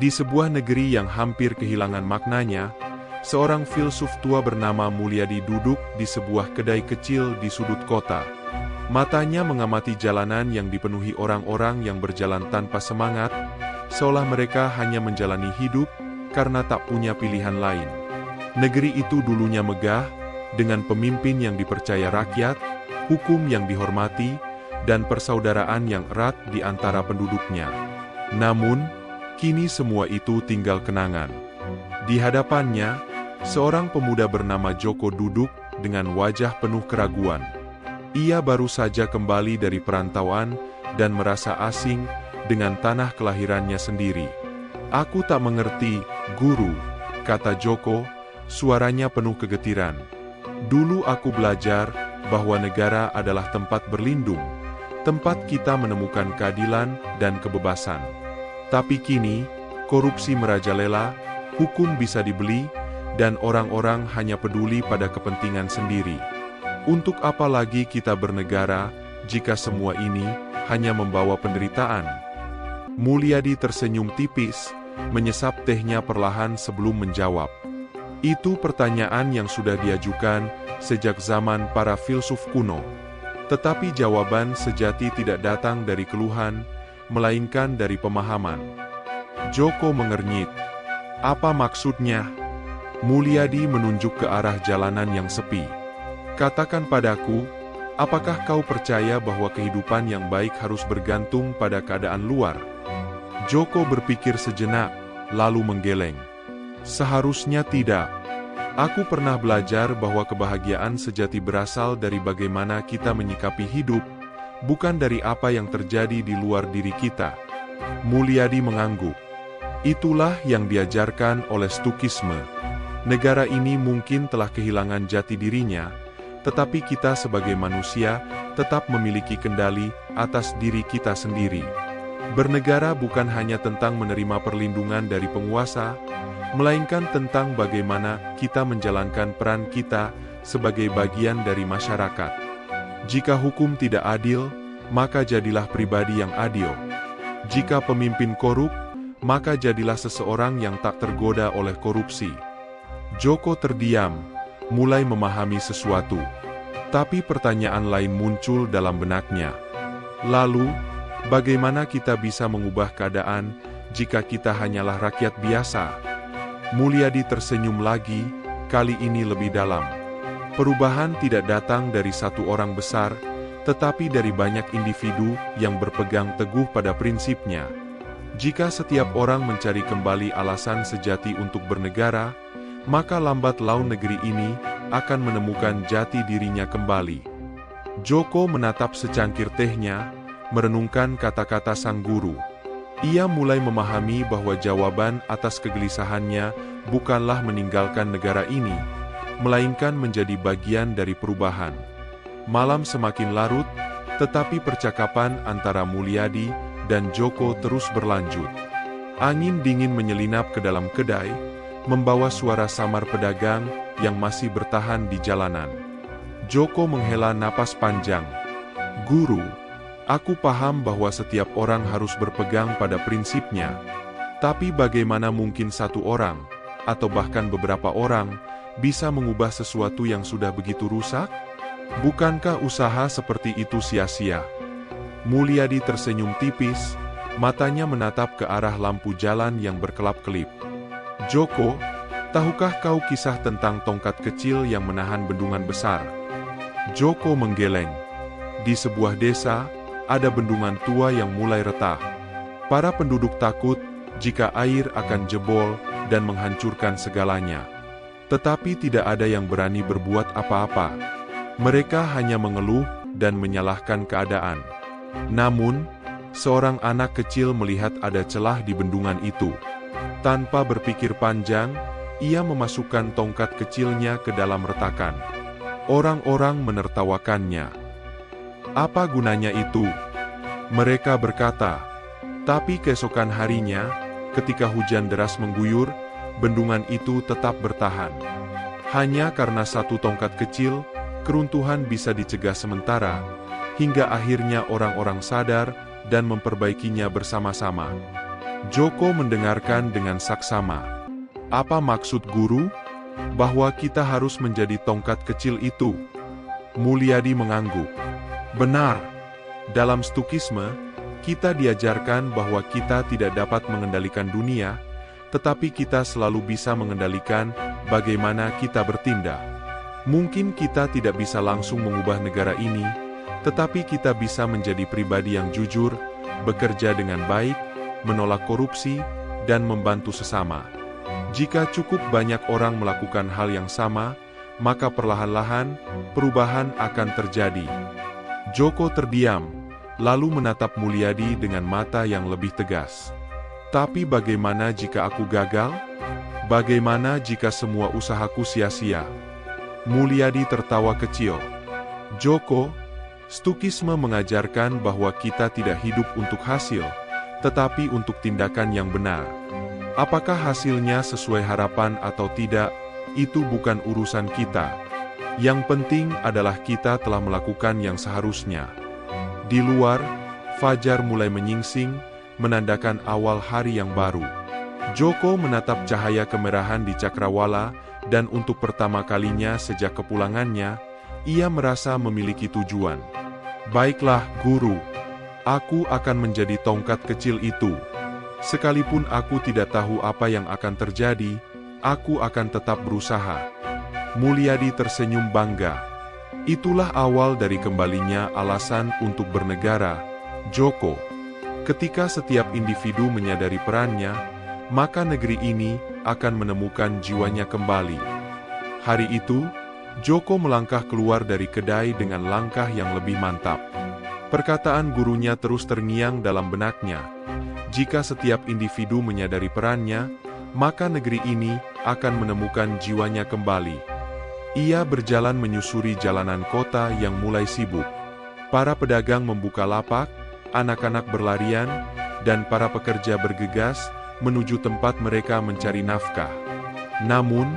Di sebuah negeri yang hampir kehilangan maknanya, seorang filsuf tua bernama Mulyadi duduk di sebuah kedai kecil di sudut kota. Matanya mengamati jalanan yang dipenuhi orang-orang yang berjalan tanpa semangat, seolah mereka hanya menjalani hidup karena tak punya pilihan lain. Negeri itu dulunya megah, dengan pemimpin yang dipercaya rakyat, hukum yang dihormati, dan persaudaraan yang erat di antara penduduknya. Namun, kini semua itu tinggal kenangan. Di hadapannya, seorang pemuda bernama Joko duduk dengan wajah penuh keraguan. Ia baru saja kembali dari perantauan dan merasa asing dengan tanah kelahirannya sendiri. "Aku tak mengerti, Guru," kata Joko, suaranya penuh kegetiran. "Dulu aku belajar bahwa negara adalah tempat berlindung, tempat kita menemukan keadilan dan kebebasan. Tapi kini, korupsi merajalela, hukum bisa dibeli, dan orang-orang hanya peduli pada kepentingan sendiri. Untuk apa lagi kita bernegara, jika semua ini hanya membawa penderitaan?" Mulyadi tersenyum tipis, menyesap tehnya perlahan sebelum menjawab. Itu pertanyaan yang sudah diajukan sejak zaman para filsuf kuno. Tetapi jawaban sejati tidak datang dari keluhan, melainkan dari pemahaman. Joko mengernyit. "Apa maksudnya?" Mulyadi menunjuk ke arah jalanan yang sepi. "Katakan padaku, apakah kau percaya bahwa kehidupan yang baik harus bergantung pada keadaan luar?" Joko berpikir sejenak, lalu menggeleng. "Seharusnya tidak. Aku pernah belajar bahwa kebahagiaan sejati berasal dari bagaimana kita menyikapi hidup, bukan dari apa yang terjadi di luar diri kita." Mulyadi mengangguk. Itulah yang diajarkan oleh Stukisme. Negara ini mungkin telah kehilangan jati dirinya, tetapi kita sebagai manusia tetap memiliki kendali atas diri kita sendiri. Bernegara bukan hanya tentang menerima perlindungan dari penguasa, melainkan tentang bagaimana kita menjalankan peran kita sebagai bagian dari masyarakat. Jika hukum tidak adil, maka jadilah pribadi yang adil. Jika pemimpin korup, maka jadilah seseorang yang tak tergoda oleh korupsi. Joko terdiam, mulai memahami sesuatu. Tapi pertanyaan lain muncul dalam benaknya. Lalu, bagaimana kita bisa mengubah keadaan jika kita hanyalah rakyat biasa? Mulyadi tersenyum lagi, kali ini lebih dalam. Perubahan tidak datang dari satu orang besar, tetapi dari banyak individu yang berpegang teguh pada prinsipnya. Jika setiap orang mencari kembali alasan sejati untuk bernegara, maka lambat laun negeri ini akan menemukan jati dirinya kembali. Joko menatap secangkir tehnya, merenungkan kata-kata sang guru. Ia mulai memahami bahwa jawaban atas kegelisahannya bukanlah meninggalkan negara ini, melainkan menjadi bagian dari perubahan. Malam semakin larut, tetapi percakapan antara Mulyadi dan Joko terus berlanjut. Angin dingin menyelinap ke dalam kedai, membawa suara samar pedagang yang masih bertahan di jalanan. Joko menghela napas panjang. "Guru, aku paham bahwa setiap orang harus berpegang pada prinsipnya. Tapi bagaimana mungkin satu orang, atau bahkan beberapa orang, bisa mengubah sesuatu yang sudah begitu rusak? Bukankah usaha seperti itu sia-sia?" Mulyadi tersenyum tipis, matanya menatap ke arah lampu jalan yang berkelap-kelip. "Joko, tahukah kau kisah tentang tongkat kecil yang menahan bendungan besar?" Joko menggeleng. Di sebuah desa, ada bendungan tua yang mulai retak. Para penduduk takut jika air akan jebol dan menghancurkan segalanya. Tetapi tidak ada yang berani berbuat apa-apa. Mereka hanya mengeluh dan menyalahkan keadaan. Namun, seorang anak kecil melihat ada celah di bendungan itu. Tanpa berpikir panjang, ia memasukkan tongkat kecilnya ke dalam retakan. Orang-orang menertawakannya. "Apa gunanya itu?" mereka berkata. Tapi keesokan harinya, ketika hujan deras mengguyur, bendungan itu tetap bertahan. Hanya karena satu tongkat kecil, keruntuhan bisa dicegah sementara, hingga akhirnya orang-orang sadar dan memperbaikinya bersama-sama. Joko mendengarkan dengan saksama. Apa maksud guru? Bahwa kita harus menjadi tongkat kecil itu? Mulyadi mengangguk. Benar. Dalam Stukisme, kita diajarkan bahwa kita tidak dapat mengendalikan dunia, tetapi kita selalu bisa mengendalikan bagaimana kita bertindak. Mungkin kita tidak bisa langsung mengubah negara ini, tetapi kita bisa menjadi pribadi yang jujur, bekerja dengan baik, menolak korupsi, dan membantu sesama. Jika cukup banyak orang melakukan hal yang sama, maka perlahan-lahan perubahan akan terjadi. Joko terdiam, lalu menatap Mulyadi dengan mata yang lebih tegas. Tapi bagaimana jika aku gagal? Bagaimana jika semua usahaku sia-sia? Mulyadi tertawa kecil. Joko, Stukisme mengajarkan bahwa kita tidak hidup untuk hasil, tetapi untuk tindakan yang benar. Apakah hasilnya sesuai harapan atau tidak, itu bukan urusan kita. Yang penting adalah kita telah melakukan yang seharusnya. Di luar, fajar mulai menyingsing, menandakan awal hari yang baru. Joko menatap cahaya kemerahan di cakrawala, dan untuk pertama kalinya sejak kepulangannya, ia merasa memiliki tujuan. Baiklah, guru. Aku akan menjadi tongkat kecil itu. Sekalipun aku tidak tahu apa yang akan terjadi, aku akan tetap berusaha. Mulyadi tersenyum bangga. Itulah awal dari kembalinya alasan untuk bernegara, Joko. Ketika setiap individu menyadari perannya, maka negeri ini akan menemukan jiwanya kembali. Hari itu, Joko melangkah keluar dari kedai dengan langkah yang lebih mantap. Perkataan gurunya terus terngiang dalam benaknya. Jika setiap individu menyadari perannya, maka negeri ini akan menemukan jiwanya kembali. Ia berjalan menyusuri jalanan kota yang mulai sibuk. Para pedagang membuka lapak, anak-anak berlarian, dan para pekerja bergegas menuju tempat mereka mencari nafkah. Namun,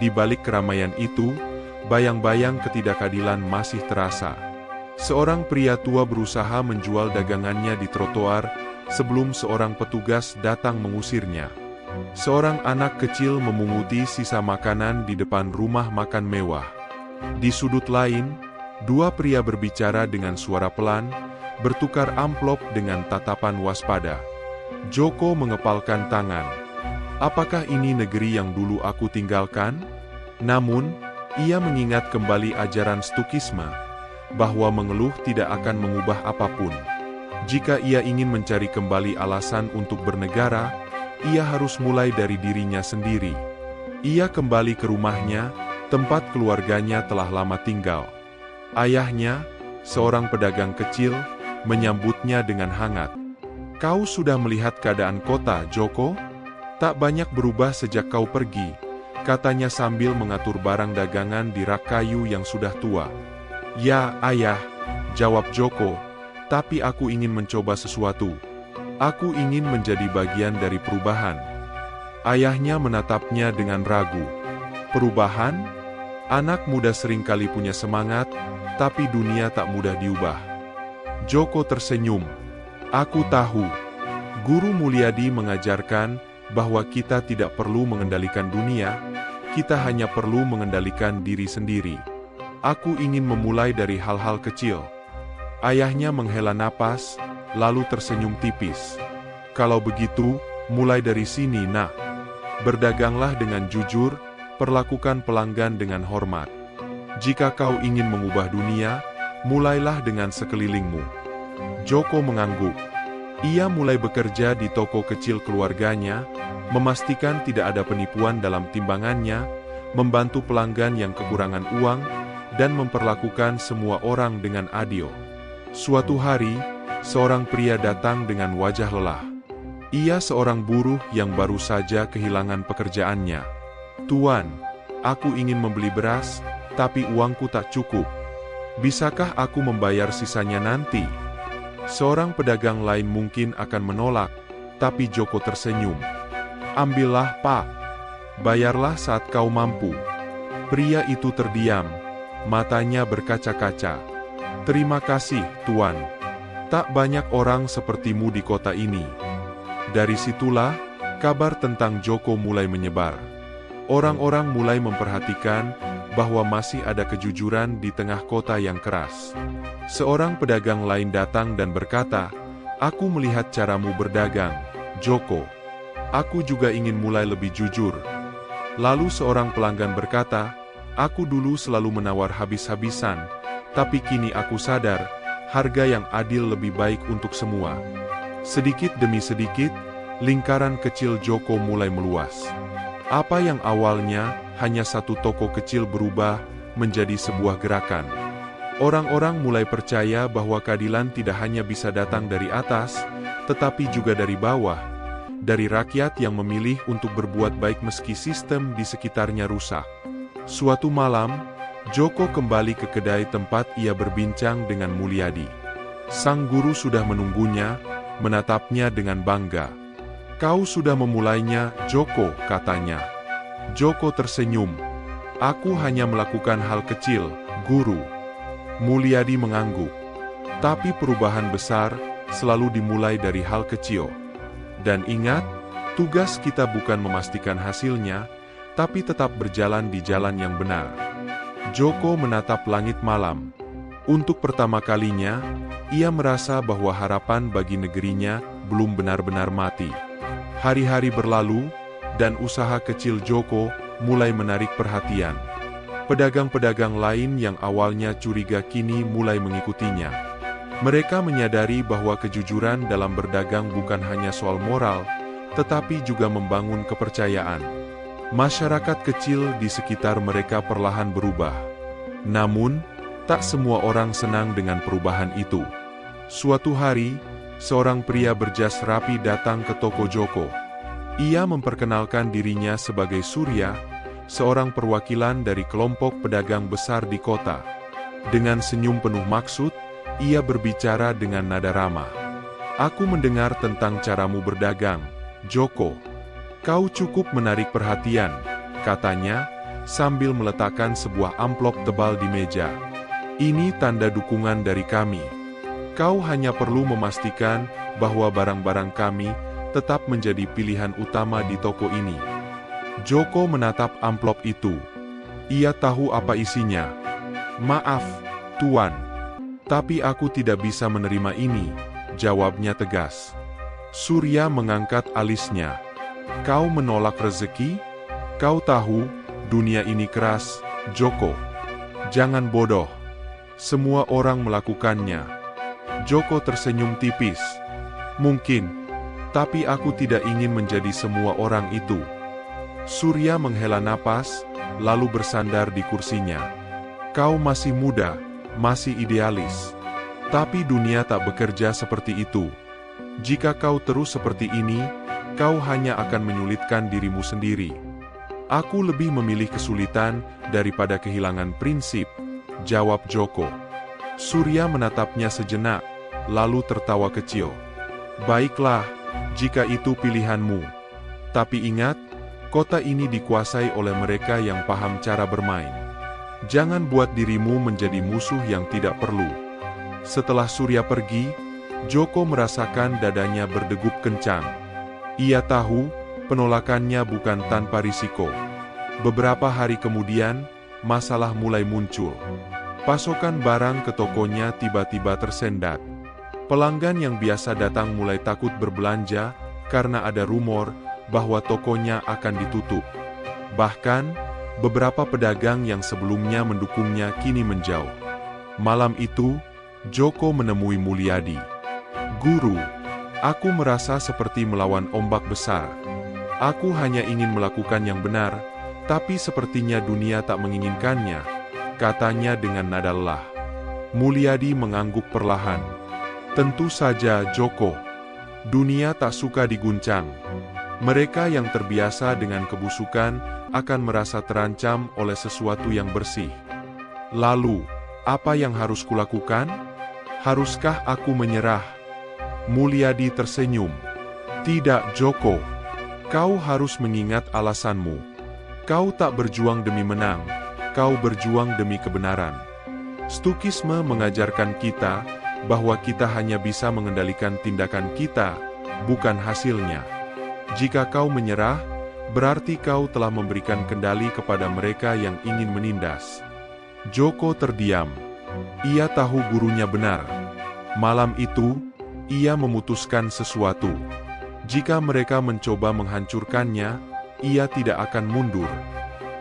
di balik keramaian itu, bayang-bayang ketidakadilan masih terasa. Seorang pria tua berusaha menjual dagangannya di trotoar sebelum seorang petugas datang mengusirnya. Seorang anak kecil memunguti sisa makanan di depan rumah makan mewah. Di sudut lain, dua pria berbicara dengan suara pelan, bertukar amplop dengan tatapan waspada. Joko mengepalkan tangan. Apakah ini negeri yang dulu aku tinggalkan? Namun, ia mengingat kembali ajaran Stukisme, bahwa mengeluh tidak akan mengubah apapun. Jika ia ingin mencari kembali alasan untuk bernegara, ia harus mulai dari dirinya sendiri. Ia kembali ke rumahnya, tempat keluarganya telah lama tinggal. Ayahnya, seorang pedagang kecil, menyambutnya dengan hangat. Kau sudah melihat keadaan kota, Joko? Tak banyak berubah sejak kau pergi, katanya sambil mengatur barang dagangan di rak kayu yang sudah tua. Ya, ayah, jawab Joko, tapi aku ingin mencoba sesuatu. Aku ingin menjadi bagian dari perubahan. Ayahnya menatapnya dengan ragu. Perubahan? Anak muda seringkali punya semangat, tapi dunia tak mudah diubah. Joko tersenyum. Aku tahu. Guru Mulyadi mengajarkan bahwa kita tidak perlu mengendalikan dunia, kita hanya perlu mengendalikan diri sendiri. Aku ingin memulai dari hal-hal kecil. Ayahnya menghela napas, lalu tersenyum tipis. Kalau begitu, mulai dari sini, nak. Berdaganglah dengan jujur, perlakukan pelanggan dengan hormat. Jika kau ingin mengubah dunia, mulailah dengan sekelilingmu. Joko mengangguk. Ia mulai bekerja di toko kecil keluarganya, memastikan tidak ada penipuan dalam timbangannya, membantu pelanggan yang kekurangan uang, dan memperlakukan semua orang dengan adil. Suatu hari, seorang pria datang dengan wajah lelah. Ia seorang buruh yang baru saja kehilangan pekerjaannya. Tuan, aku ingin membeli beras, tapi uangku tak cukup. Bisakah aku membayar sisanya nanti? Seorang pedagang lain mungkin akan menolak, tapi Joko tersenyum. Ambillah, Pak. Bayarlah saat kau mampu. Pria itu terdiam. Matanya berkaca-kaca. Terima kasih, Tuan. Tak banyak orang sepertimu di kota ini. Dari situlah, kabar tentang Joko mulai menyebar. Orang-orang mulai memperhatikan bahwa masih ada kejujuran di tengah kota yang keras. Seorang pedagang lain datang dan berkata, "Aku melihat caramu berdagang, Joko. Aku juga ingin mulai lebih jujur." Lalu seorang pelanggan berkata, "Aku dulu selalu menawar habis-habisan, tapi kini aku sadar, harga yang adil lebih baik untuk semua." Sedikit demi sedikit, lingkaran kecil Joko mulai meluas. Apa yang awalnya hanya satu toko kecil berubah menjadi sebuah gerakan. Orang-orang mulai percaya bahwa keadilan tidak hanya bisa datang dari atas, tetapi juga dari bawah, dari rakyat yang memilih untuk berbuat baik meski sistem di sekitarnya rusak. Suatu malam, Joko kembali ke kedai tempat ia berbincang dengan Mulyadi. Sang guru sudah menunggunya, menatapnya dengan bangga. "Kau sudah memulainya, Joko," katanya. Joko tersenyum. "Aku hanya melakukan hal kecil, guru." Mulyadi mengangguk. Tapi perubahan besar selalu dimulai dari hal kecil. Dan ingat, tugas kita bukan memastikan hasilnya, tapi tetap berjalan di jalan yang benar. Joko menatap langit malam. Untuk pertama kalinya, ia merasa bahwa harapan bagi negerinya belum benar-benar mati. Hari-hari berlalu, dan usaha kecil Joko mulai menarik perhatian. Pedagang-pedagang lain yang awalnya curiga kini mulai mengikutinya. Mereka menyadari bahwa kejujuran dalam berdagang bukan hanya soal moral, tetapi juga membangun kepercayaan. Masyarakat kecil di sekitar mereka perlahan berubah. Namun, tak semua orang senang dengan perubahan itu. Suatu hari, seorang pria berjas rapi datang ke toko Joko. Ia memperkenalkan dirinya sebagai Surya, seorang perwakilan dari kelompok pedagang besar di kota. Dengan senyum penuh maksud, ia berbicara dengan nada ramah. "Aku mendengar tentang caramu berdagang, Joko. Kau cukup menarik perhatian," katanya, sambil meletakkan sebuah amplop tebal di meja. "Ini tanda dukungan dari kami. Kau hanya perlu memastikan bahwa barang-barang kami tetap menjadi pilihan utama di toko ini." Joko menatap amplop itu. Ia tahu apa isinya. "Maaf, Tuan. Tapi aku tidak bisa menerima ini," jawabnya tegas. Surya mengangkat alisnya. "Kau menolak rezeki? Kau tahu, dunia ini keras, Joko. Jangan bodoh. Semua orang melakukannya." Joko tersenyum tipis. "Mungkin, tapi aku tidak ingin menjadi semua orang itu." Surya menghela napas, lalu bersandar di kursinya. "Kau masih muda, masih idealis. Tapi dunia tak bekerja seperti itu. Jika kau terus seperti ini, kau hanya akan menyulitkan dirimu sendiri." "Aku lebih memilih kesulitan daripada kehilangan prinsip," jawab Joko. Surya menatapnya sejenak, lalu tertawa kecil. "Baiklah, jika itu pilihanmu. Tapi ingat, kota ini dikuasai oleh mereka yang paham cara bermain. Jangan buat dirimu menjadi musuh yang tidak perlu." Setelah Surya pergi, Joko merasakan dadanya berdegup kencang. Ia tahu, penolakannya bukan tanpa risiko. Beberapa hari kemudian, masalah mulai muncul. Pasokan barang ke tokonya tiba-tiba tersendat. Pelanggan yang biasa datang mulai takut berbelanja karena ada rumor bahwa tokonya akan ditutup. Bahkan, beberapa pedagang yang sebelumnya mendukungnya kini menjauh. Malam itu, Joko menemui Mulyadi. "Guru, aku merasa seperti melawan ombak besar. Aku hanya ingin melakukan yang benar, tapi sepertinya dunia tak menginginkannya," katanya dengan nada lelah. Mulyadi mengangguk perlahan. "Tentu saja, Joko. Dunia tak suka diguncang. Mereka yang terbiasa dengan kebusukan akan merasa terancam oleh sesuatu yang bersih. Lalu, apa yang harus kulakukan? Haruskah aku menyerah?" Mulyadi tersenyum. "Tidak, Joko. Kau harus mengingat alasanmu. Kau tak berjuang demi menang, kau berjuang demi kebenaran. Stukisme mengajarkan kita bahwa kita hanya bisa mengendalikan tindakan kita, bukan hasilnya. Jika kau menyerah, berarti kau telah memberikan kendali kepada mereka yang ingin menindas. Joko terdiam. Ia tahu gurunya benar. Malam itu, ia memutuskan sesuatu. Jika mereka mencoba menghancurkannya, ia tidak akan mundur.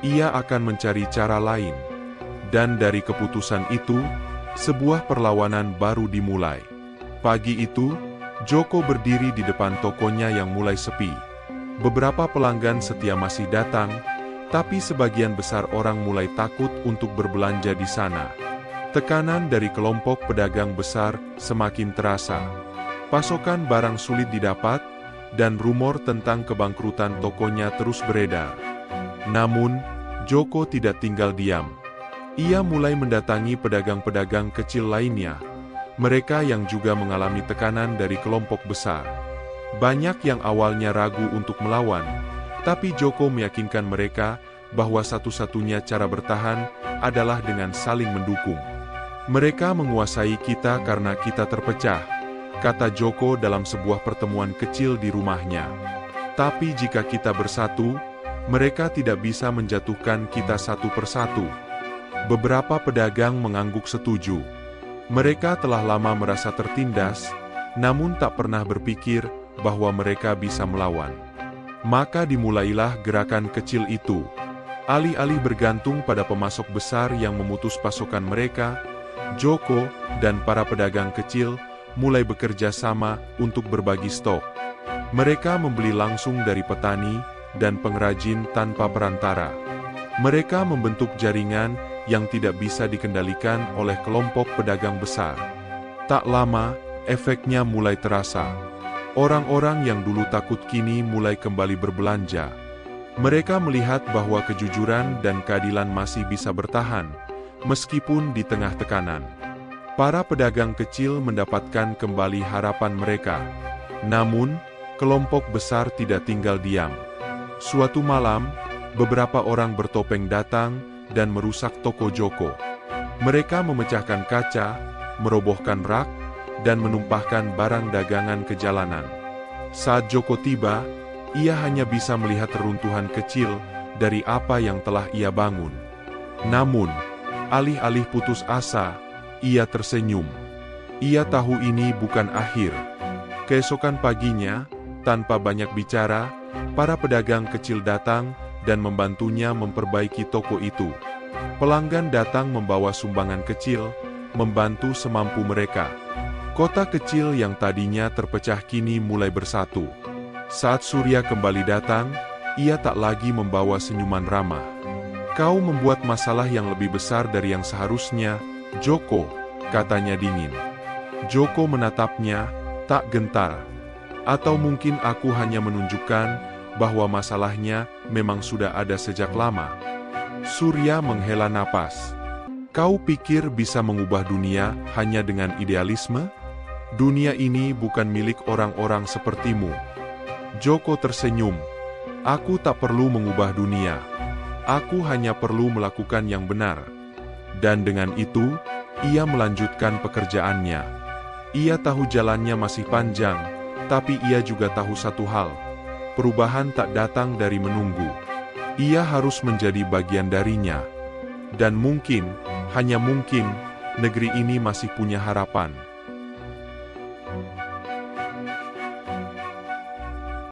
Ia akan mencari cara lain. Dan dari keputusan itu, sebuah perlawanan baru dimulai. Pagi itu, Joko berdiri di depan tokonya yang mulai sepi. Beberapa pelanggan setia masih datang, tapi sebagian besar orang mulai takut untuk berbelanja di sana. Tekanan dari kelompok pedagang besar semakin terasa. Pasokan barang sulit didapat, dan rumor tentang kebangkrutan tokonya terus beredar. Namun, Joko tidak tinggal diam. Ia mulai mendatangi pedagang-pedagang kecil lainnya, mereka yang juga mengalami tekanan dari kelompok besar. Banyak yang awalnya ragu untuk melawan, tapi Joko meyakinkan mereka bahwa satu-satunya cara bertahan adalah dengan saling mendukung. Mereka menguasai kita karena kita terpecah, kata Joko dalam sebuah pertemuan kecil di rumahnya. Tapi jika kita bersatu, mereka tidak bisa menjatuhkan kita satu persatu. Beberapa pedagang mengangguk setuju. Mereka telah lama merasa tertindas, namun tak pernah berpikir bahwa mereka bisa melawan. Maka dimulailah gerakan kecil itu. Alih-alih bergantung pada pemasok besar yang memutus pasokan mereka, Joko dan para pedagang kecil mulai bekerja sama untuk berbagi stok. Mereka membeli langsung dari petani dan pengrajin tanpa perantara. Mereka membentuk jaringan yang tidak bisa dikendalikan oleh kelompok pedagang besar. Tak lama, efeknya mulai terasa. Orang-orang yang dulu takut kini mulai kembali berbelanja. Mereka melihat bahwa kejujuran dan keadilan masih bisa bertahan, meskipun di tengah tekanan. Para pedagang kecil mendapatkan kembali harapan mereka. Namun, kelompok besar tidak tinggal diam. Suatu malam, beberapa orang bertopeng datang dan merusak toko Joko. Mereka memecahkan kaca, merobohkan rak, dan menumpahkan barang dagangan ke jalanan. Saat Joko tiba, ia hanya bisa melihat reruntuhan kecil dari apa yang telah ia bangun. Namun, alih-alih putus asa, ia tersenyum. Ia tahu ini bukan akhir. Keesokan paginya, tanpa banyak bicara, para pedagang kecil datang dan membantunya memperbaiki toko itu. Pelanggan datang membawa sumbangan kecil, membantu semampu mereka. Kota kecil yang tadinya terpecah kini mulai bersatu. Saat Surya kembali datang, ia tak lagi membawa senyuman ramah. Kau membuat masalah yang lebih besar dari yang seharusnya, Joko, katanya dingin. Joko menatapnya, tak gentar. Atau mungkin aku hanya menunjukkan bahwa masalahnya memang sudah ada sejak lama. Surya menghela napas. Kau pikir bisa mengubah dunia hanya dengan idealisme? Dunia ini bukan milik orang-orang sepertimu. Joko tersenyum. Aku tak perlu mengubah dunia. Aku hanya perlu melakukan yang benar. Dan dengan itu, ia melanjutkan pekerjaannya. Ia tahu jalannya masih panjang, tapi ia juga tahu satu hal. Perubahan tak datang dari menunggu. Ia harus menjadi bagian darinya. Dan mungkin, hanya mungkin, negeri ini masih punya harapan.